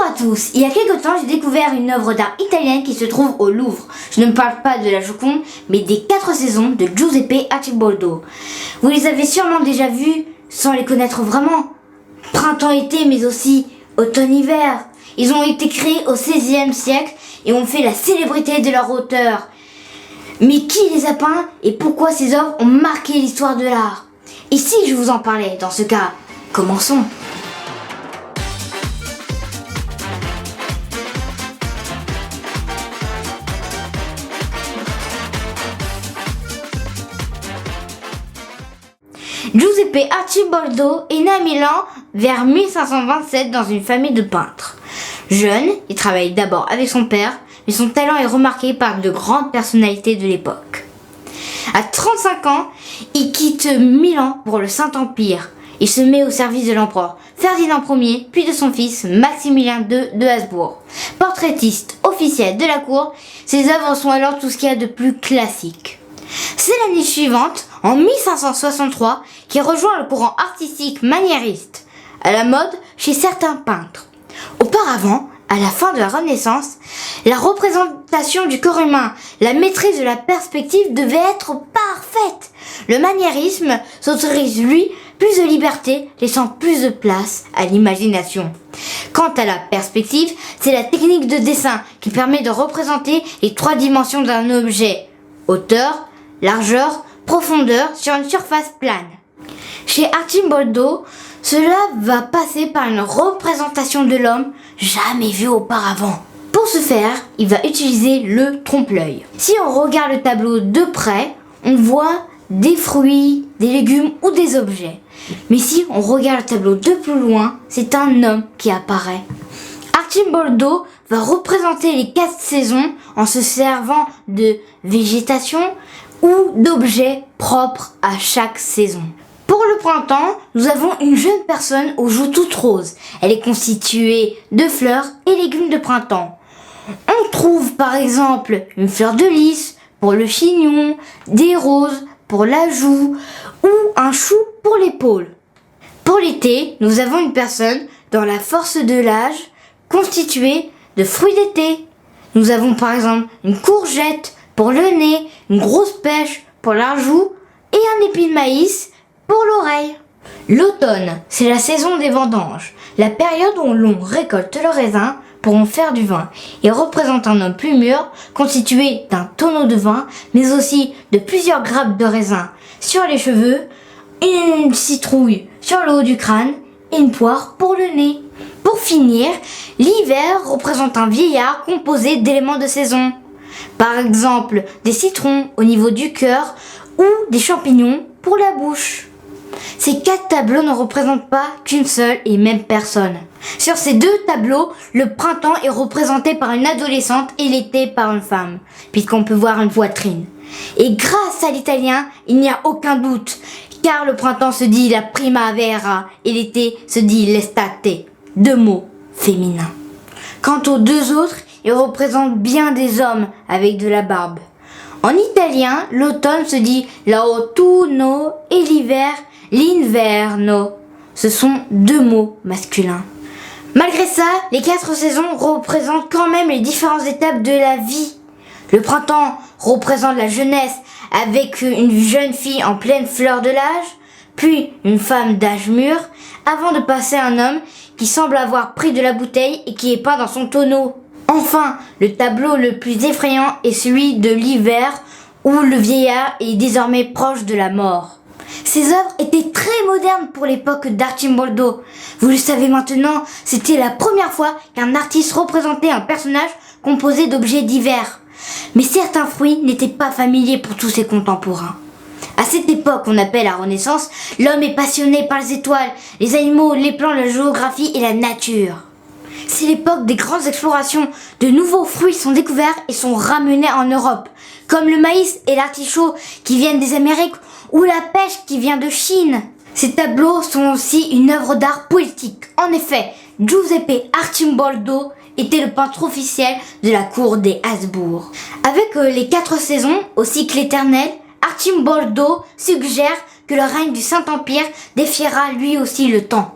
Bonjour à tous, il y a quelque temps j'ai découvert une œuvre d'art italienne qui se trouve au Louvre. Je ne parle pas de la Joconde, mais des 4 saisons de Giuseppe Arcimboldo. Vous les avez sûrement déjà vus sans les connaître vraiment. Printemps-été mais aussi automne-hiver. Ils ont été créés au XVIe siècle et ont fait la célébrité de leur auteur. Mais qui les a peints et pourquoi ces œuvres ont marqué l'histoire de l'art? Et si je vous en parlais dans ce cas, commençons. Giuseppe Arcimboldo est né à Milan vers 1527 dans une famille de peintres. Jeune, il travaille d'abord avec son père, mais son talent est remarqué par de grandes personnalités de l'époque. À 35 ans, il quitte Milan pour le Saint-Empire. Il se met au service de l'empereur Ferdinand Ier, puis de son fils Maximilien II de Habsbourg. Portraitiste officiel de la cour, ses œuvres sont alors tout ce qu'il y a de plus classique. C'est l'année suivante, en 1563, qu'il rejoint le courant artistique maniériste, à la mode chez certains peintres. Auparavant, à la fin de la Renaissance, la représentation du corps humain, la maîtrise de la perspective devait être parfaite. Le maniérisme s'autorise, lui, plus de liberté, laissant plus de place à l'imagination. Quant à la perspective, c'est la technique de dessin qui permet de représenter les 3 dimensions d'un objet: hauteur, largeur, profondeur sur une surface plane. Chez Arcimboldo, cela va passer par une représentation de l'homme jamais vue auparavant. Pour ce faire, il va utiliser le trompe-l'œil. Si on regarde le tableau de près, on voit des fruits, des légumes ou des objets. Mais si on regarde le tableau de plus loin, c'est un homme qui apparaît. Arcimboldo va représenter les 4 saisons en se servant de végétation ou d'objets propres à chaque saison. Pour le printemps, nous avons une jeune personne aux joues toutes roses. Elle est constituée de fleurs et légumes de printemps. On trouve par exemple une fleur de lys pour le chignon, des roses pour la joue ou un chou pour l'épaule. Pour l'été, nous avons une personne dans la force de l'âge constituée de fruits d'été. Nous avons par exemple une courgette pour le nez, une grosse pêche pour la joue et un épi de maïs pour l'oreille. L'automne, c'est la saison des vendanges, la période où l'on récolte le raisin pour en faire du vin. Il représente un homme plus mûr, constitué d'un tonneau de vin, mais aussi de plusieurs grappes de raisin sur les cheveux, une citrouille sur le haut du crâne et une poire pour le nez. Pour finir, l'hiver représente un vieillard composé d'éléments de saison. Par exemple, des citrons au niveau du cœur ou des champignons pour la bouche. Ces 4 tableaux ne représentent pas qu'une seule et même personne. Sur ces 2 tableaux, le printemps est représenté par une adolescente et l'été par une femme, puisqu'on peut voir une poitrine. Et grâce à l'italien, il n'y a aucun doute, car le printemps se dit la primavera et l'été se dit l'estate, 2 mots féminins. Quant aux 2 autres, ils représentent bien des hommes avec de la barbe. En italien, l'automne se dit l'autunno et l'hiver l'inverno. Ce sont 2 mots masculins. Malgré ça, les 4 saisons représentent quand même les différentes étapes de la vie. Le printemps représente la jeunesse avec une jeune fille en pleine fleur de l'âge, puis une femme d'âge mûr, avant de passer à un homme qui semble avoir pris de la bouteille et qui est peint dans son tonneau. Enfin, le tableau le plus effrayant est celui de l'hiver où le vieillard est désormais proche de la mort. Ces œuvres étaient très modernes pour l'époque d'Arcimboldo. Vous le savez maintenant, c'était la première fois qu'un artiste représentait un personnage composé d'objets divers. Mais certains fruits n'étaient pas familiers pour tous ses contemporains. À cette époque qu'on appelle la Renaissance, l'homme est passionné par les étoiles, les animaux, les plantes, la géographie et la nature. C'est l'époque des grandes explorations. De nouveaux fruits sont découverts et sont ramenés en Europe, comme le maïs et l'artichaut qui viennent des Amériques ou la pêche qui vient de Chine. Ces tableaux sont aussi une œuvre d'art poétique. En effet, Giuseppe Arcimboldo était le peintre officiel de la cour des Habsbourg. Avec les 4 saisons au cycle éternel, Arcimboldo suggère que le règne du Saint-Empire défiera lui aussi le temps.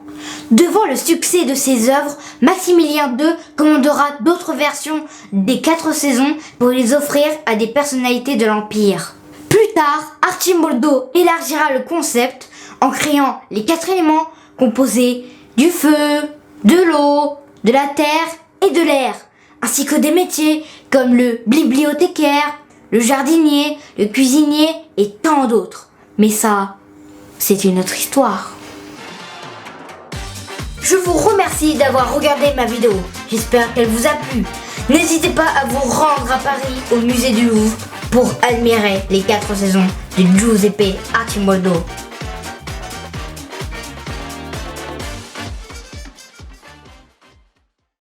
Devant le succès de ses œuvres, Maximilien II commandera d'autres versions des 4 saisons pour les offrir à des personnalités de l'Empire. Plus tard, Arcimboldo élargira le concept en créant les 4 éléments composés du feu, de l'eau, de la terre et de l'air, ainsi que des métiers comme le bibliothécaire, le jardinier, le cuisinier et tant d'autres. Mais ça, c'est une autre histoire. Je vous remercie d'avoir regardé ma vidéo. J'espère qu'elle vous a plu. N'hésitez pas à vous rendre à Paris au musée du Louvre pour admirer les 4 saisons de Giuseppe Arcimboldo.